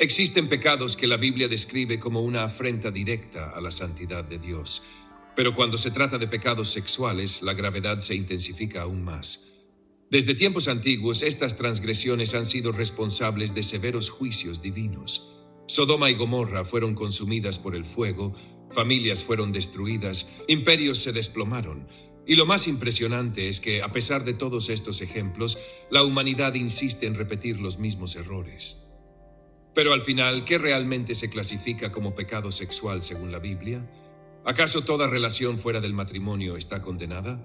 Existen pecados que la Biblia describe como una afrenta directa a la santidad de Dios, pero cuando se trata de pecados sexuales, la gravedad se intensifica aún más. Desde tiempos antiguos, estas transgresiones han sido responsables de severos juicios divinos. Sodoma y Gomorra fueron consumidas por el fuego, familias fueron destruidas, imperios se desplomaron. Y lo más impresionante es que, a pesar de todos estos ejemplos, la humanidad insiste en repetir los mismos errores. Pero al final, ¿qué realmente se clasifica como pecado sexual según la Biblia? ¿Acaso toda relación fuera del matrimonio está condenada?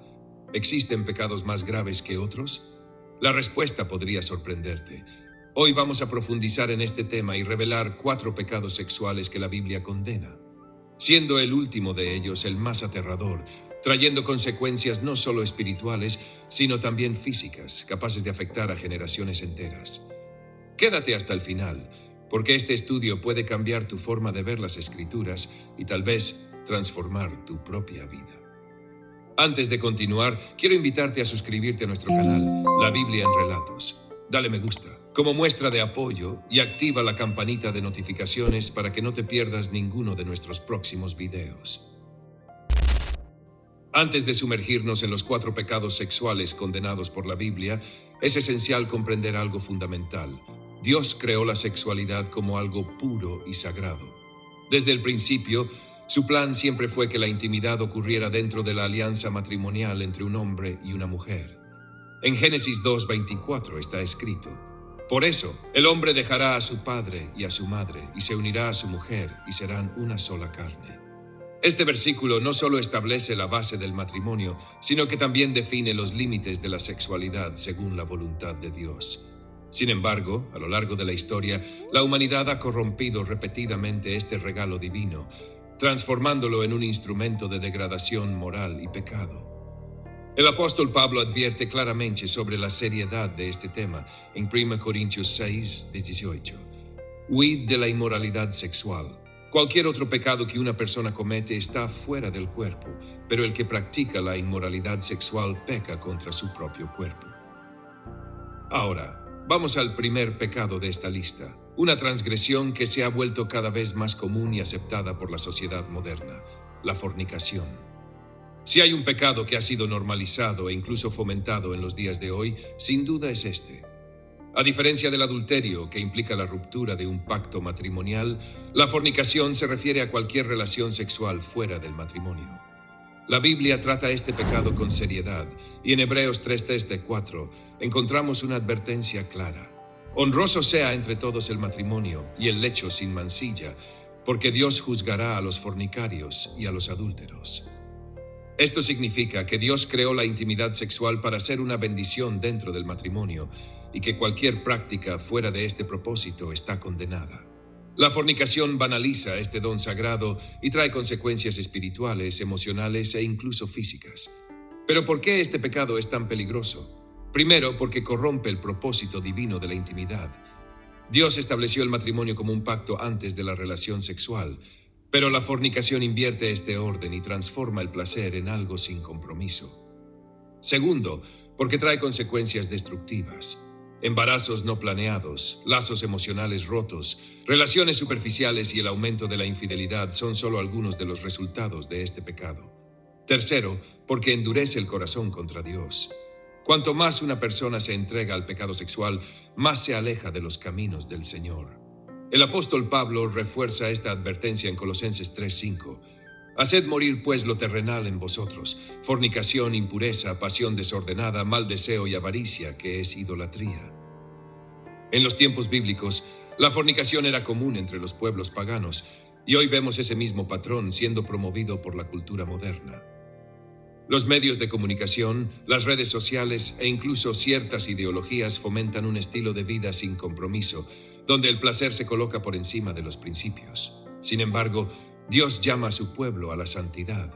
¿Existen pecados más graves que otros? La respuesta podría sorprenderte. Hoy vamos a profundizar en este tema y revelar 4 pecados sexuales que la Biblia condena, siendo el último de ellos el más aterrador, trayendo consecuencias no solo espirituales, sino también físicas, capaces de afectar a generaciones enteras. Quédate hasta el final, porque este estudio puede cambiar tu forma de ver las Escrituras y tal vez transformar tu propia vida. Antes de continuar, quiero invitarte a suscribirte a nuestro canal, La Biblia en Relatos. Dale me gusta como muestra de apoyo y activa la campanita de notificaciones para que no te pierdas ninguno de nuestros próximos videos. Antes de sumergirnos en los 4 pecados sexuales condenados por la Biblia, es esencial comprender algo fundamental. Dios creó la sexualidad como algo puro y sagrado. Desde el principio, su plan siempre fue que la intimidad ocurriera dentro de la alianza matrimonial entre un hombre y una mujer. En Génesis 2:24 está escrito: por eso, el hombre dejará a su padre y a su madre y se unirá a su mujer y serán una sola carne. Este versículo no solo establece la base del matrimonio, sino que también define los límites de la sexualidad según la voluntad de Dios. Sin embargo, a lo largo de la historia, la humanidad ha corrompido repetidamente este regalo divino, transformándolo en un instrumento de degradación moral y pecado. El apóstol Pablo advierte claramente sobre la seriedad de este tema en 1 Corintios 6:18. Huid de la inmoralidad sexual. Cualquier otro pecado que una persona comete está fuera del cuerpo, pero el que practica la inmoralidad sexual peca contra su propio cuerpo. Ahora, vamos al primer pecado de esta lista, una transgresión que se ha vuelto cada vez más común y aceptada por la sociedad moderna: la fornicación. Si hay un pecado que ha sido normalizado e incluso fomentado en los días de hoy, sin duda es este. A diferencia del adulterio, que implica la ruptura de un pacto matrimonial, la fornicación se refiere a cualquier relación sexual fuera del matrimonio. La Biblia trata este pecado con seriedad, y en Hebreos 3:4 encontramos una advertencia clara: honroso sea entre todos el matrimonio y el lecho sin mancilla, porque Dios juzgará a los fornicarios y a los adúlteros. Esto significa que Dios creó la intimidad sexual para ser una bendición dentro del matrimonio y que cualquier práctica fuera de este propósito está condenada. La fornicación banaliza este don sagrado y trae consecuencias espirituales, emocionales e incluso físicas. Pero ¿por qué este pecado es tan peligroso? Primero, porque corrompe el propósito divino de la intimidad. Dios estableció el matrimonio como un pacto antes de la relación sexual, pero la fornicación invierte este orden y transforma el placer en algo sin compromiso. Segundo, porque trae consecuencias destructivas. Embarazos no planeados, lazos emocionales rotos, relaciones superficiales y el aumento de la infidelidad son solo algunos de los resultados de este pecado. Tercero, porque endurece el corazón contra Dios. Cuanto más una persona se entrega al pecado sexual, más se aleja de los caminos del Señor. El apóstol Pablo refuerza esta advertencia en Colosenses 3:5. Haced morir pues lo terrenal en vosotros: fornicación, impureza, pasión desordenada, mal deseo y avaricia, que es idolatría. En los tiempos bíblicos, la fornicación era común entre los pueblos paganos, y hoy vemos ese mismo patrón siendo promovido por la cultura moderna. Los medios de comunicación, las redes sociales e incluso ciertas ideologías fomentan un estilo de vida sin compromiso, donde el placer se coloca por encima de los principios. Sin embargo, Dios llama a su pueblo a la santidad.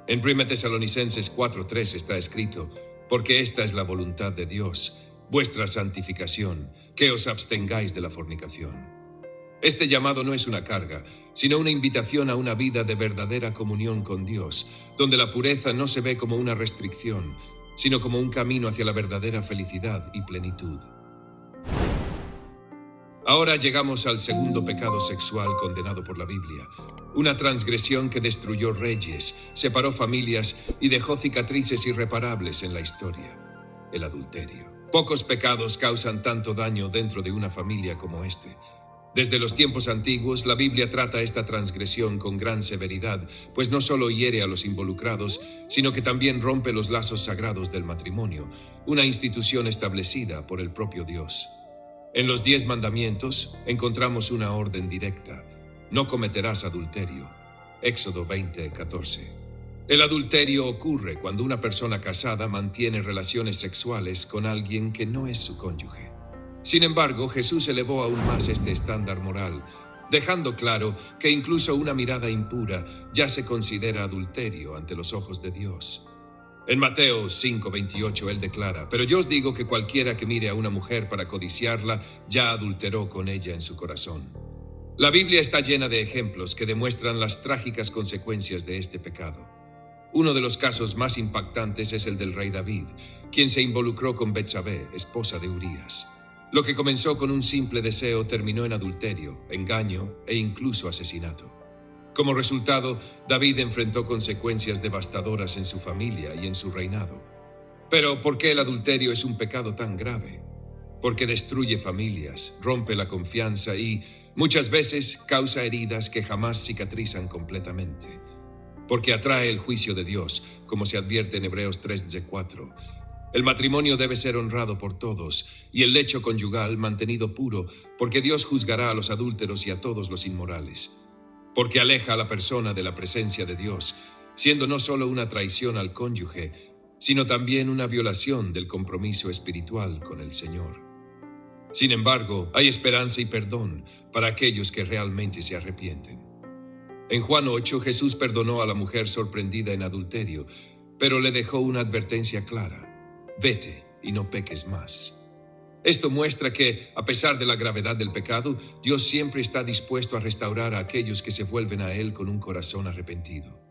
En 1 Tesalonicenses 4:3 está escrito: porque esta es la voluntad de Dios, vuestra santificación, que os abstengáis de la fornicación. Este llamado no es una carga, sino una invitación a una vida de verdadera comunión con Dios, donde la pureza no se ve como una restricción, sino como un camino hacia la verdadera felicidad y plenitud. Ahora llegamos al segundo pecado sexual condenado por la Biblia. Una transgresión que destruyó reyes, separó familias y dejó cicatrices irreparables en la historia: el adulterio. Pocos pecados causan tanto daño dentro de una familia como este. Desde los tiempos antiguos, la Biblia trata esta transgresión con gran severidad, pues no solo hiere a los involucrados, sino que también rompe los lazos sagrados del matrimonio, una institución establecida por el propio Dios. En los 10 mandamientos encontramos una orden directa: no cometerás adulterio. Éxodo 20:14. El adulterio ocurre cuando una persona casada mantiene relaciones sexuales con alguien que no es su cónyuge. Sin embargo, Jesús elevó aún más este estándar moral, dejando claro que incluso una mirada impura ya se considera adulterio ante los ojos de Dios. En Mateo 5:28 él declara: pero yo os digo que cualquiera que mire a una mujer para codiciarla, ya adulteró con ella en su corazón. La Biblia está llena de ejemplos que demuestran las trágicas consecuencias de este pecado. Uno de los casos más impactantes es el del rey David, quien se involucró con Betsabé, esposa de Urías. Lo que comenzó con un simple deseo terminó en adulterio, engaño e incluso asesinato. Como resultado, David enfrentó consecuencias devastadoras en su familia y en su reinado. Pero ¿por qué el adulterio es un pecado tan grave? Porque destruye familias, rompe la confianza y, muchas veces, causa heridas que jamás cicatrizan completamente. Porque atrae el juicio de Dios, como se advierte en Hebreos 3:4. El matrimonio debe ser honrado por todos y el lecho conyugal mantenido puro, porque Dios juzgará a los adúlteros y a todos los inmorales. Porque aleja a la persona de la presencia de Dios, siendo no solo una traición al cónyuge, sino también una violación del compromiso espiritual con el Señor. Sin embargo, hay esperanza y perdón para aquellos que realmente se arrepienten. En Juan 8, Jesús perdonó a la mujer sorprendida en adulterio, pero le dejó una advertencia clara: vete y no peques más. Esto muestra que, a pesar de la gravedad del pecado, Dios siempre está dispuesto a restaurar a aquellos que se vuelven a Él con un corazón arrepentido.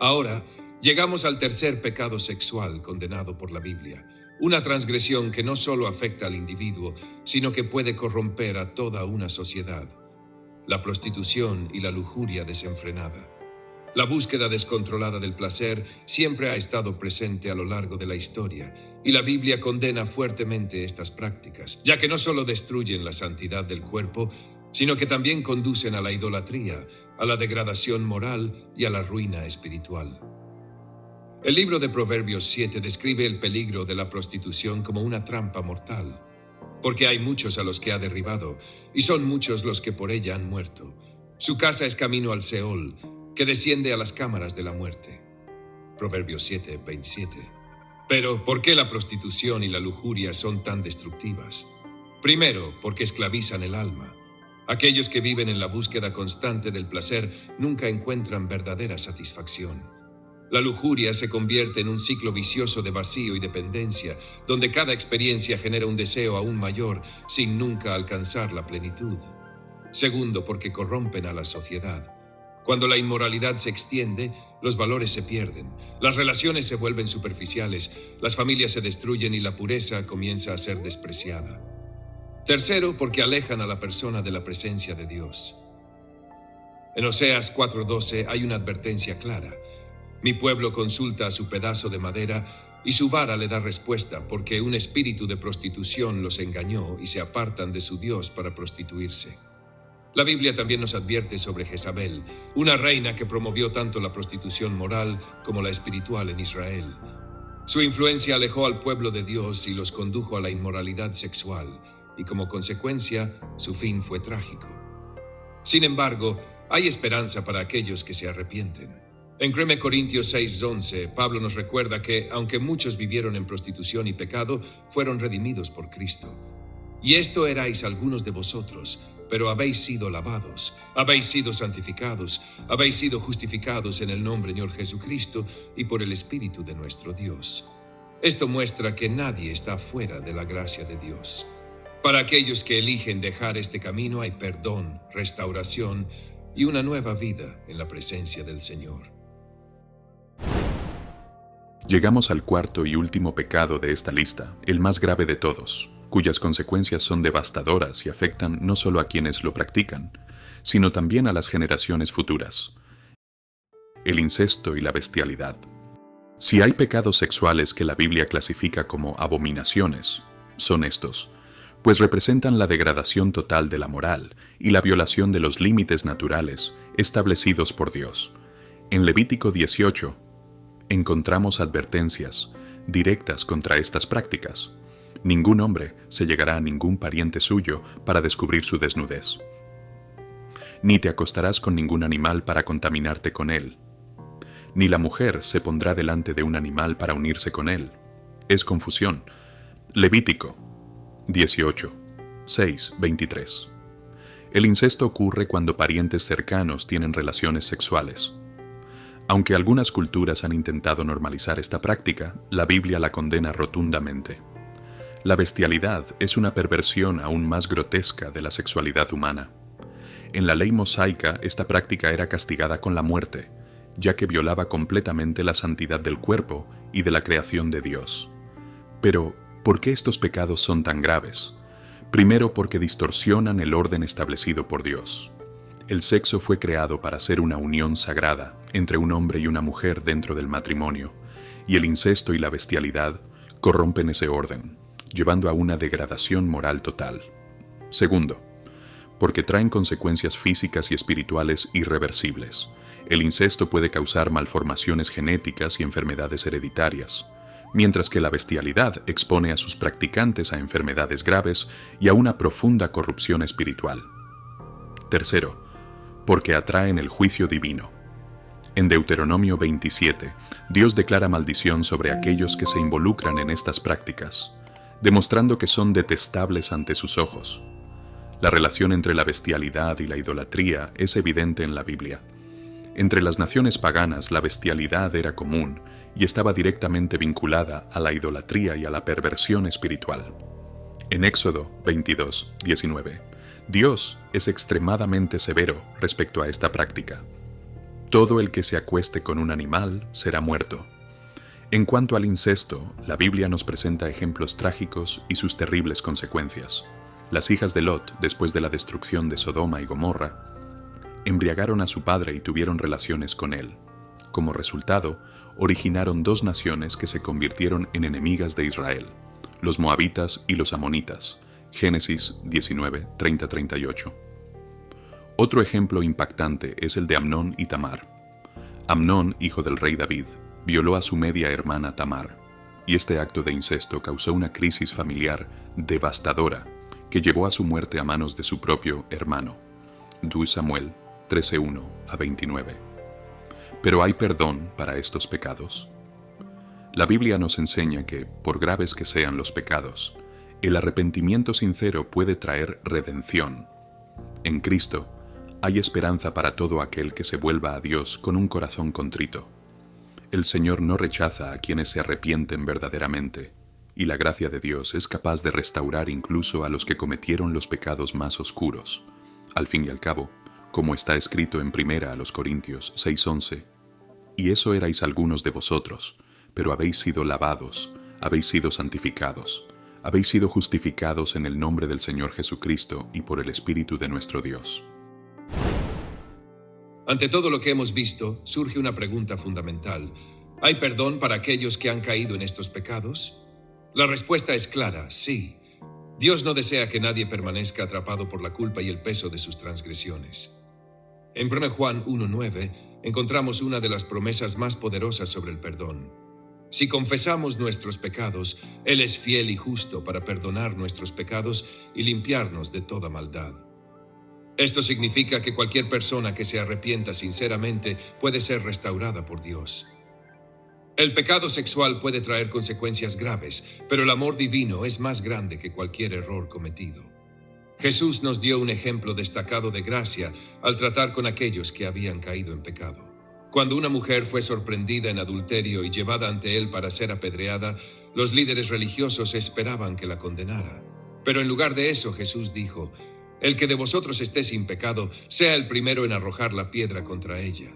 Ahora, llegamos al tercer pecado sexual condenado por la Biblia, una transgresión que no solo afecta al individuo, sino que puede corromper a toda una sociedad: la prostitución y la lujuria desenfrenada. La búsqueda descontrolada del placer siempre ha estado presente a lo largo de la historia, y la Biblia condena fuertemente estas prácticas, ya que no solo destruyen la santidad del cuerpo, sino que también conducen a la idolatría, a la degradación moral y a la ruina espiritual. El libro de Proverbios 7 describe el peligro de la prostitución como una trampa mortal, porque hay muchos a los que ha derribado, y son muchos los que por ella han muerto. Su casa es camino al Seol, que desciende a las cámaras de la muerte. Proverbios 7:27. Pero, ¿por qué la prostitución y la lujuria son tan destructivas? Primero, porque esclavizan el alma. Aquellos que viven en la búsqueda constante del placer nunca encuentran verdadera satisfacción. La lujuria se convierte en un ciclo vicioso de vacío y dependencia, donde cada experiencia genera un deseo aún mayor, sin nunca alcanzar la plenitud. Segundo, porque corrompen a la sociedad. Cuando la inmoralidad se extiende, los valores se pierden, las relaciones se vuelven superficiales, las familias se destruyen y la pureza comienza a ser despreciada. Tercero, porque alejan a la persona de la presencia de Dios. En Oseas 4:12 hay una advertencia clara: mi pueblo consulta a su pedazo de madera y su vara le da respuesta, porque un espíritu de prostitución los engañó y se apartan de su Dios para prostituirse. La Biblia también nos advierte sobre Jezabel, una reina que promovió tanto la prostitución moral como la espiritual en Israel. Su influencia alejó al pueblo de Dios y los condujo a la inmoralidad sexual, y como consecuencia, su fin fue trágico. Sin embargo, hay esperanza para aquellos que se arrepienten. En 1 Corintios 6:11, Pablo nos recuerda que, aunque muchos vivieron en prostitución y pecado, fueron redimidos por Cristo. Y esto erais algunos de vosotros, pero habéis sido lavados, habéis sido santificados, habéis sido justificados en el nombre del Señor Jesucristo y por el Espíritu de nuestro Dios. Esto muestra que nadie está fuera de la gracia de Dios. Para aquellos que eligen dejar este camino hay perdón, restauración y una nueva vida en la presencia del Señor. Llegamos al cuarto y último pecado de esta lista, el más grave de todos: cuyas consecuencias son devastadoras y afectan no solo a quienes lo practican, sino también a las generaciones futuras. El incesto y la bestialidad. Si hay pecados sexuales que la Biblia clasifica como abominaciones, son estos, pues representan la degradación total de la moral y la violación de los límites naturales establecidos por Dios. En Levítico 18 encontramos advertencias directas contra estas prácticas. Ningún hombre se llegará a ningún pariente suyo para descubrir su desnudez. Ni te acostarás con ningún animal para contaminarte con él. Ni la mujer se pondrá delante de un animal para unirse con él. Es confusión. Levítico 18, 6, 23. El incesto ocurre cuando parientes cercanos tienen relaciones sexuales. Aunque algunas culturas han intentado normalizar esta práctica, la Biblia la condena rotundamente. La bestialidad es una perversión aún más grotesca de la sexualidad humana. En la ley mosaica, esta práctica era castigada con la muerte, ya que violaba completamente la santidad del cuerpo y de la creación de Dios. Pero, ¿por qué estos pecados son tan graves? Primero, porque distorsionan el orden establecido por Dios. El sexo fue creado para ser una unión sagrada entre un hombre y una mujer dentro del matrimonio, y el incesto y la bestialidad corrompen ese orden, llevando a una degradación moral total. Segundo, porque traen consecuencias físicas y espirituales irreversibles. El incesto puede causar malformaciones genéticas y enfermedades hereditarias, mientras que la bestialidad expone a sus practicantes a enfermedades graves y a una profunda corrupción espiritual. Tercero, porque atraen el juicio divino. En Deuteronomio 27, Dios declara maldición sobre aquellos que se involucran en estas prácticas, demostrando que son detestables ante sus ojos. La relación entre la bestialidad y la idolatría es evidente en la Biblia. Entre las naciones paganas la bestialidad era común y estaba directamente vinculada a la idolatría y a la perversión espiritual. En Éxodo 22, 19, Dios es extremadamente severo respecto a esta práctica. Todo el que se acueste con un animal será muerto. En cuanto al incesto, la Biblia nos presenta ejemplos trágicos y sus terribles consecuencias. Las hijas de Lot, después de la destrucción de Sodoma y Gomorra, embriagaron a su padre y tuvieron relaciones con él. Como resultado, originaron dos naciones que se convirtieron en enemigas de Israel, los moabitas y los amonitas. Génesis 19, 30-38. Otro ejemplo impactante es el de Amnón y Tamar. Amnón, hijo del rey David, violó a su media hermana Tamar, y este acto de incesto causó una crisis familiar devastadora que llevó a su muerte a manos de su propio hermano. 2 Samuel 13:1-29. ¿Pero hay perdón para estos pecados? La Biblia nos enseña que, por graves que sean los pecados, el arrepentimiento sincero puede traer redención. En Cristo hay esperanza para todo aquel que se vuelva a Dios con un corazón contrito. El Señor no rechaza a quienes se arrepienten verdaderamente, y la gracia de Dios es capaz de restaurar incluso a los que cometieron los pecados más oscuros. Al fin y al cabo, como está escrito en 1 Corintios 6:11, «Y eso erais algunos de vosotros, pero habéis sido lavados, habéis sido santificados, habéis sido justificados en el nombre del Señor Jesucristo y por el Espíritu de nuestro Dios». Ante todo lo que hemos visto, surge una pregunta fundamental. ¿Hay perdón para aquellos que han caído en estos pecados? La respuesta es clara, sí. Dios no desea que nadie permanezca atrapado por la culpa y el peso de sus transgresiones. En 1 Juan 1:9 encontramos una de las promesas más poderosas sobre el perdón. Si confesamos nuestros pecados, Él es fiel y justo para perdonar nuestros pecados y limpiarnos de toda maldad. Esto significa que cualquier persona que se arrepienta sinceramente puede ser restaurada por Dios. El pecado sexual puede traer consecuencias graves, pero el amor divino es más grande que cualquier error cometido. Jesús nos dio un ejemplo destacado de gracia al tratar con aquellos que habían caído en pecado. Cuando una mujer fue sorprendida en adulterio y llevada ante él para ser apedreada, los líderes religiosos esperaban que la condenara. Pero en lugar de eso, Jesús dijo: «El que de vosotros esté sin pecado, sea el primero en arrojar la piedra contra ella».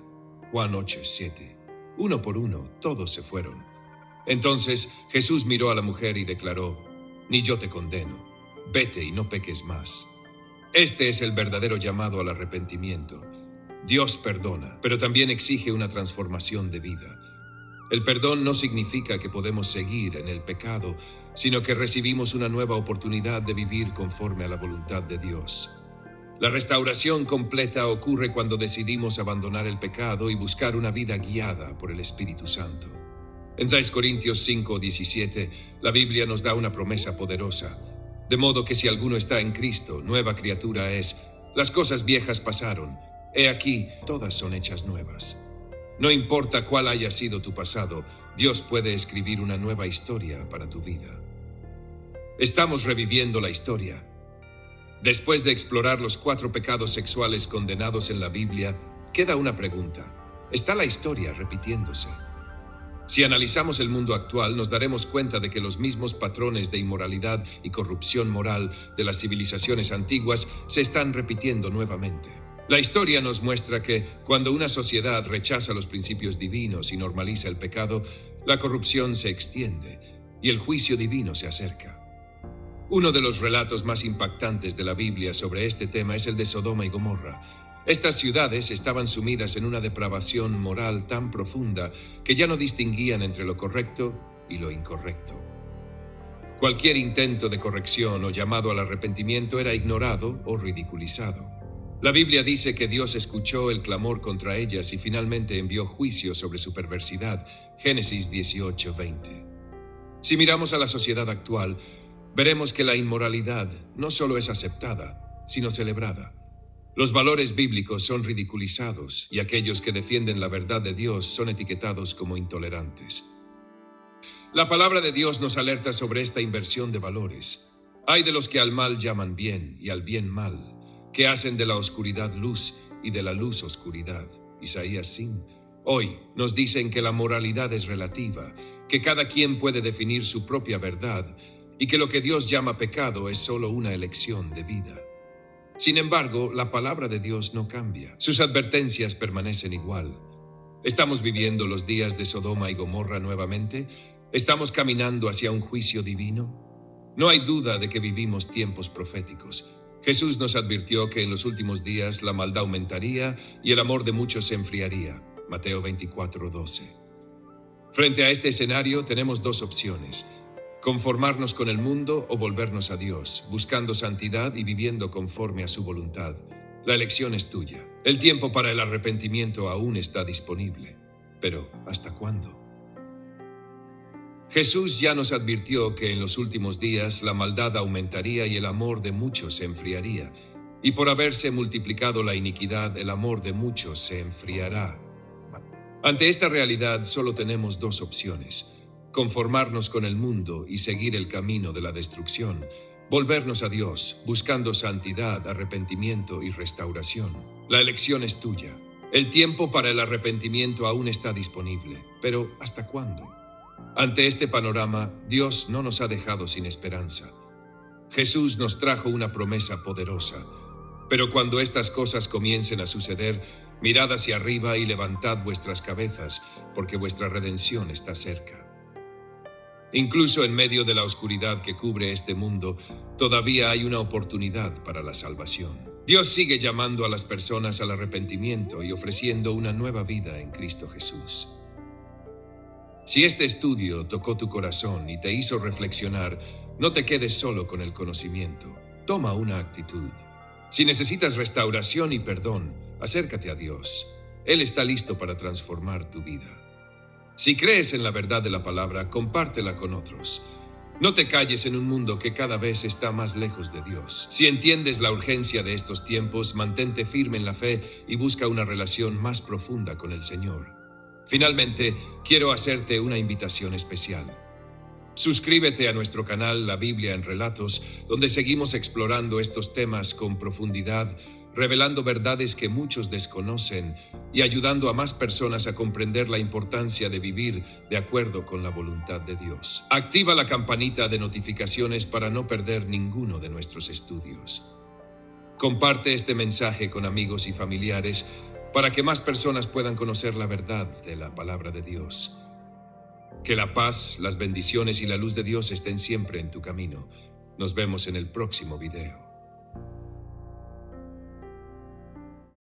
Juan 8:7. Uno por uno, todos se fueron. Entonces Jesús miró a la mujer y declaró: «Ni yo te condeno. vete y no peques más. Este es el verdadero llamado al arrepentimiento. Dios perdona, pero también exige una transformación de vida. El perdón no significa que podemos seguir en el pecado, sino que recibimos una nueva oportunidad de vivir conforme a la voluntad de Dios. La restauración completa ocurre cuando decidimos abandonar el pecado y buscar una vida guiada por el Espíritu Santo. En 2 Corintios 5:17, la Biblia nos da una promesa poderosa. De modo que si alguno está en Cristo, nueva criatura es. Las cosas viejas pasaron. He aquí, todas son hechas nuevas. No importa cuál haya sido tu pasado, Dios puede escribir una nueva historia para tu vida. Estamos reviviendo la historia. Después de explorar los 4 pecados sexuales condenados en la Biblia, queda una pregunta. ¿Está la historia repitiéndose? Si analizamos el mundo actual, nos daremos cuenta de que los mismos patrones de inmoralidad y corrupción moral de las civilizaciones antiguas se están repitiendo nuevamente. La historia nos muestra que, cuando una sociedad rechaza los principios divinos y normaliza el pecado, la corrupción se extiende y el juicio divino se acerca. Uno de los relatos más impactantes de la Biblia sobre este tema es el de Sodoma y Gomorra. Estas ciudades estaban sumidas en una depravación moral tan profunda que ya no distinguían entre lo correcto y lo incorrecto. Cualquier intento de corrección o llamado al arrepentimiento era ignorado o ridiculizado. La Biblia dice que Dios escuchó el clamor contra ellas y finalmente envió juicio sobre su perversidad. Génesis 18:20. Si miramos a la sociedad actual, veremos que la inmoralidad no solo es aceptada, sino celebrada. Los valores bíblicos son ridiculizados y aquellos que defienden la verdad de Dios son etiquetados como intolerantes. La palabra de Dios nos alerta sobre esta inversión de valores. Hay de los que al mal llaman bien y al bien mal, que hacen de la oscuridad luz y de la luz oscuridad. Isaías 5. Hoy nos dicen que la moralidad es relativa, que cada quien puede definir su propia verdad y que lo que Dios llama pecado es solo una elección de vida. Sin embargo, la palabra de Dios no cambia. Sus advertencias permanecen igual. ¿Estamos viviendo los días de Sodoma y Gomorra nuevamente? ¿Estamos caminando hacia un juicio divino? No hay duda de que vivimos tiempos proféticos. Jesús nos advirtió que en los últimos días la maldad aumentaría y el amor de muchos se enfriaría. Mateo 24:12. Frente a este escenario tenemos 2 opciones: conformarnos con el mundo o volvernos a Dios, buscando santidad y viviendo conforme a su voluntad. La elección es tuya. El tiempo para el arrepentimiento aún está disponible. Pero, ¿hasta cuándo? Jesús ya nos advirtió que en los últimos días la maldad aumentaría y el amor de muchos se enfriaría. Y por haberse multiplicado la iniquidad, el amor de muchos se enfriará. Ante esta realidad solo tenemos 2 opciones: conformarnos con el mundo y seguir el camino de la destrucción, volvernos a Dios, buscando santidad, arrepentimiento y restauración. La elección es tuya. El tiempo para el arrepentimiento aún está disponible, pero ¿hasta cuándo? Ante este panorama, Dios no nos ha dejado sin esperanza. Jesús nos trajo una promesa poderosa, pero cuando estas cosas comiencen a suceder, mirad hacia arriba y levantad vuestras cabezas, porque vuestra redención está cerca. Incluso en medio de la oscuridad que cubre este mundo, todavía hay una oportunidad para la salvación. Dios sigue llamando a las personas al arrepentimiento y ofreciendo una nueva vida en Cristo Jesús. Si este estudio tocó tu corazón y te hizo reflexionar, no te quedes solo con el conocimiento. Toma una actitud. Si necesitas restauración y perdón, acércate a Dios. Él está listo para transformar tu vida. Si crees en la verdad de la palabra, compártela con otros. No te calles en un mundo que cada vez está más lejos de Dios. Si entiendes la urgencia de estos tiempos, mantente firme en la fe y busca una relación más profunda con el Señor. Finalmente, quiero hacerte una invitación especial. Suscríbete a nuestro canal La Biblia en Relatos, donde seguimos explorando estos temas con profundidad, revelando verdades que muchos desconocen y ayudando a más personas a comprender la importancia de vivir de acuerdo con la voluntad de Dios. Activa la campanita de notificaciones para no perder ninguno de nuestros estudios. Comparte este mensaje con amigos y familiares para que más personas puedan conocer la verdad de la palabra de Dios. Que la paz, las bendiciones y la luz de Dios estén siempre en tu camino. Nos vemos en el próximo video.